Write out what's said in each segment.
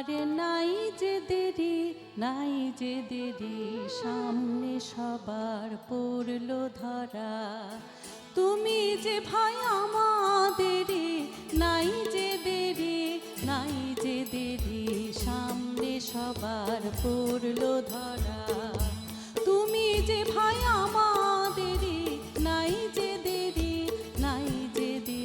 আরে নাই যে দেরি, নাই যে দেরি, সামনে সবার পড়লো ধরা। তুমি যে ভাই আমাদেরই, নাই যে দেরি, নাই যে দেরি, সামনে সবার পড়লো ধরা। তুমি যে ভাই আমাদেরই, নাই যে দেরি, নাই যে দেরি।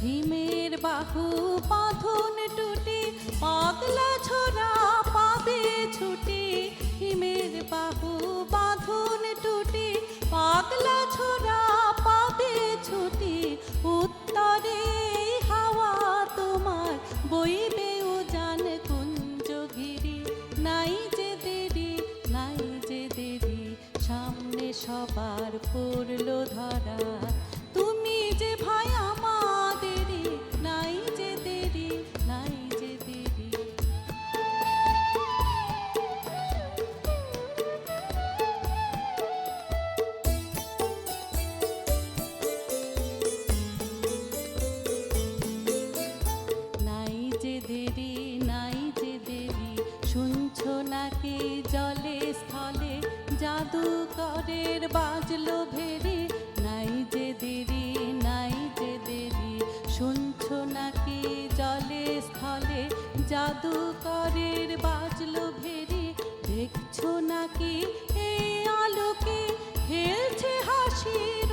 হিমের বাহু বাঁধন টুটি, পাগলা ছোড়া পাবে ছুটি। হিমের বাহু বাঁধন টুটি, পাগলা ছোড়া পাবে ছুটি। উত্তরে হাওয়া তোমার বইবে উজান কুঞ্জ ঘিরি। নাই যে দেরি, নাই যে দেরি, সামনে সবার পড়লো ধরা। তুমি যে ভাই আমাদেরই, নাই যে দেরি, নাই যে দেরি। নাই যে দেরি, নাই যে দেরি, শুনছো নাকি জলে স্থলে জাদুকরের বাজলো ভেরি। নাই যে দেরি, নাই যে দেরি, শুনছো নাকি জলে স্থলে জাদুকরের বাজলো ভেরি। দেখছো নাকি এই আলোকে খেলছে হাসির